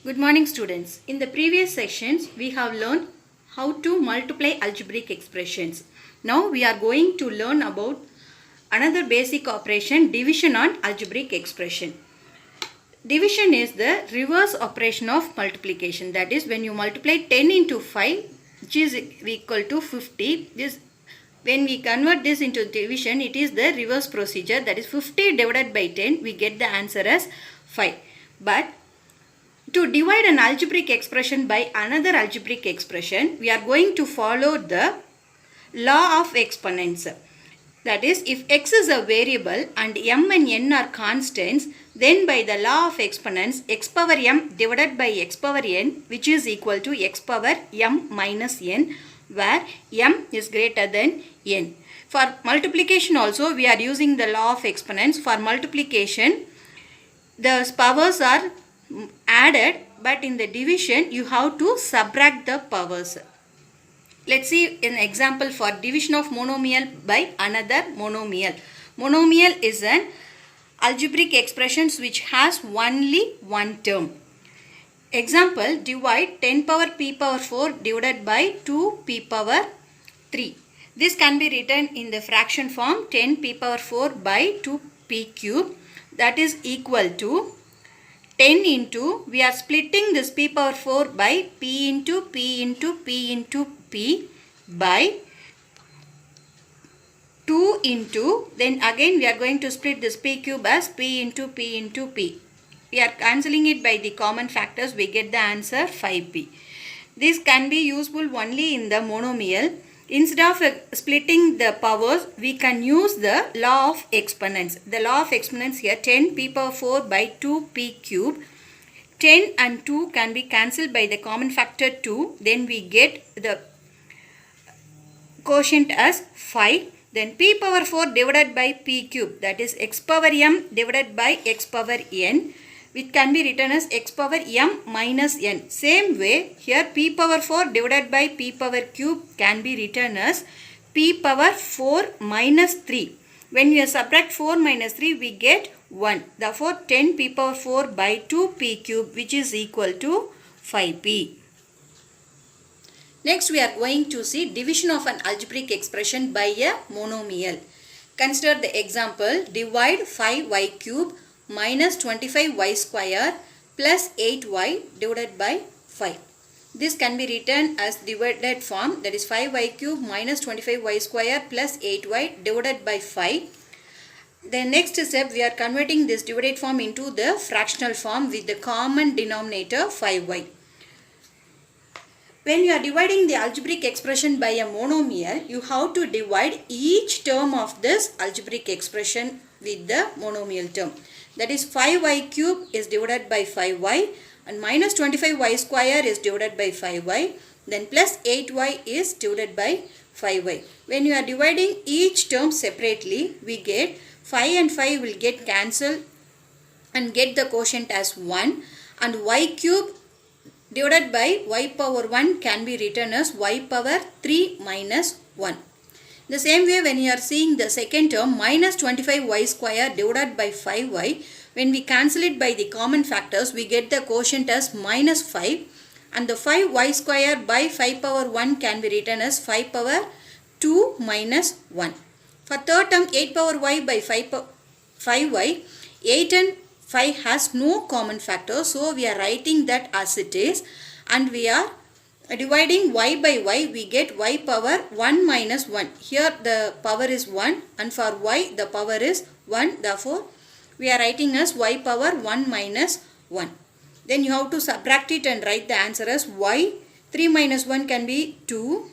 Good morning students. In the previous sessions we have learned how to multiply algebraic expressions. Now we are going to learn about another basic operation, division on algebraic expression. Division is the reverse operation of multiplication. That is, when you multiply 10 into 5 which is equal to 50. When we convert this into division, it is the reverse procedure. That is 50 divided by 10, we get the answer as 5. But to divide an algebraic expression by another algebraic expression, we are going to follow the law of exponents. That is, if x is a variable and m and n are constants, then by the law of exponents, x power m divided by x power n, which is equal to x power m minus n, where m is greater than n. For multiplication also, we are using the law of exponents. For multiplication, the powers are added, but in the division you have to subtract the powers. Let's see an example for division of monomial by another monomial. Monomial is an algebraic expression which has only one term. Example, divide 10 power p power 4 divided by 2 p power 3. This can be written in the fraction form 10 p power 4 by 2 p cube, that is equal to 10 into, we are splitting this p power 4 by p into p into p into p by 2 into, then again we are going to split this p cube as p into p into p. We are cancelling it by the common factors, we get the answer 5p. This can be useful only in the monomial. Instead of splitting the powers, we can use the law of exponents. The law of exponents here, 10 p power 4 by 2p cube. 10 and 2 can be cancelled by the common factor 2. Then we get the quotient as 5. Then p power 4 divided by p cube, that is x power m divided by x power n, which can be written as x power m minus n. Same way, here p power 4 divided by p power cube can be written as p power 4 minus 3. When we subtract 4 minus 3, we get 1. Therefore, 10 p power 4 by 2 p cube, which is equal to 5p. Next, we are going to see division of an algebraic expression by a monomial. Consider the example, divide 5y cube minus 25y square plus 8y divided by 5. This can be written as divided form, that is 5y cube minus 25y square plus 8y divided by 5. The next step, we are converting this divided form into the fractional form with the common denominator 5y. When you are dividing the algebraic expression by a monomial, you have to divide each term of this algebraic expression with the monomial term. That is 5y cube is divided by 5y and minus 25y square is divided by 5y. Then plus 8y is divided by 5y. When you are dividing each term separately, we get 5 and 5 will get cancelled and get the quotient as 1, and y cube divided by y power 1 can be written as y power 3 minus 1. The same way, when you are seeing the second term minus 25y square divided by 5y, when we cancel it by the common factors, we get the quotient as minus 5, and the 5y square by 5 power 1 can be written as 5 power 2 minus 1. For third term, 8 power y by 5y, 8 and 5 has no common factor, so we are writing that as it is, and we are dividing y by y, we get y power 1 minus 1. Here the power is 1 and for y the power is 1. Therefore, we are writing as y power 1 minus 1. Then you have to subtract it and write the answer as y. 3 minus 1 can be 2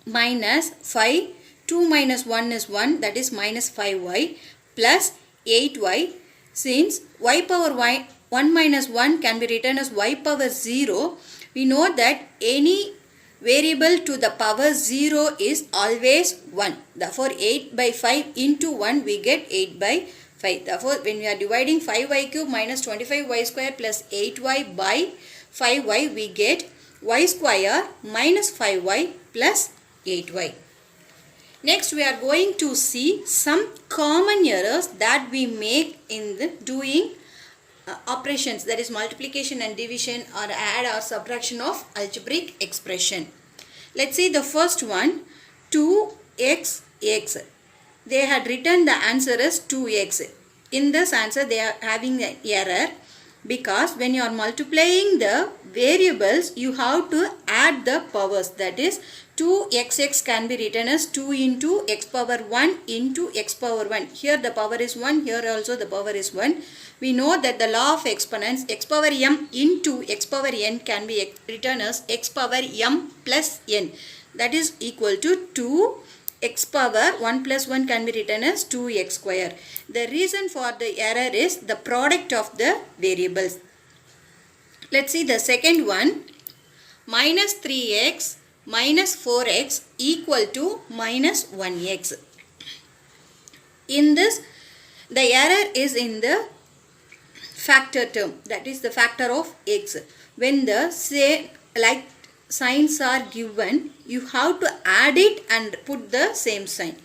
minus 5. 2 minus 1 is 1, that is minus 5y plus 8y. Since y power 1 minus 1 can be written as y power 0, we know that any variable to the power 0 is always 1. Therefore, 8 by 5 into 1, we get 8 by 5. Therefore, when we are dividing 5y cube minus 25y square plus 8y by 5y, we get y square minus 5y plus 8y. Next, we are going to see some common errors that we make in the doing operations, that is multiplication and division or add or subtraction of algebraic expression. Let's see the first one, 2x. They had written the answer as 2x. In this answer they are having an error, because when you are multiplying the variables you have to add the powers. That is 2xx can be written as 2 into x power 1 into x power 1. Here the power is 1, here also the power is 1. We know that the law of exponents, x power m into x power n can be written as x power m plus n. That is equal to 2. X power 1 plus 1 can be written as 2x square. The reason for the error is the product of the variables. Let's see the second one. Minus 3x minus 4x equal to minus 1x. In this, the error is in the factor term, that is the factor of x. When the same like signs are given, you have to add it and put the same sign.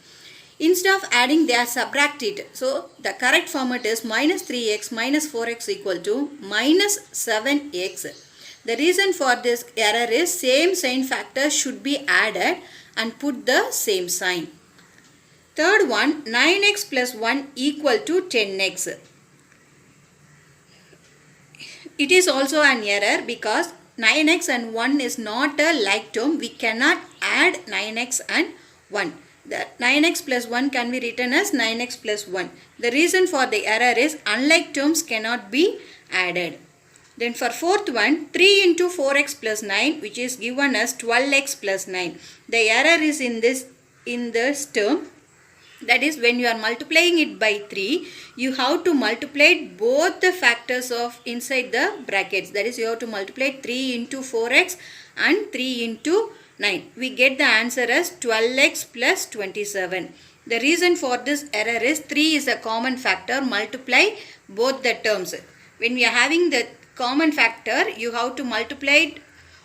Instead of adding, they are subtracted. So the correct format is minus 3x minus 4x equal to minus 7x. The reason for this error is same sign factor should be added and put the same sign. Third one, 9x plus 1 equal to 10x. It is also an error because 9x and 1 is not a like term. We cannot add 9x and 1. The 9x plus 1 can be written as 9x plus 1. The reason for the error is unlike terms cannot be added. Then for fourth one, 3 into 4x plus 9, which is given as 12x plus 9. The error is in this term. That is, when you are multiplying it by 3, you have to multiply both the factors of inside the brackets. That is, you have to multiply 3 into 4x and 3 into 9. We get the answer as 12x plus 27. The reason for this error is 3 is a common factor. Multiply both the terms. When we are having the common factor, you have to multiply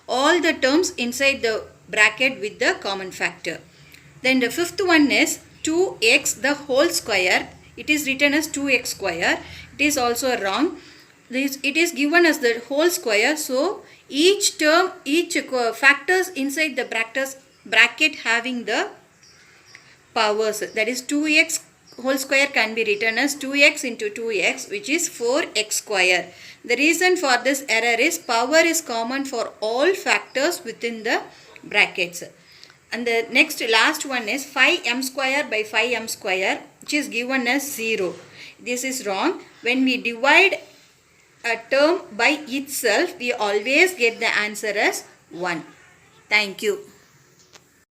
all the terms inside the bracket with the common factor. Then the fifth one is 2x the whole square. It is written as 2x square. It is also wrong. It is given as the whole square. So each term, each factors inside the bracket having the powers. That is 2x whole square can be written as 2x into 2x, which is 4x square. The reason for this error is power is common for all factors within the brackets. And the last one is 5m square by 5m square, which is given as 0. This is wrong. When we divide a term by itself, we always get the answer as 1. Thank you.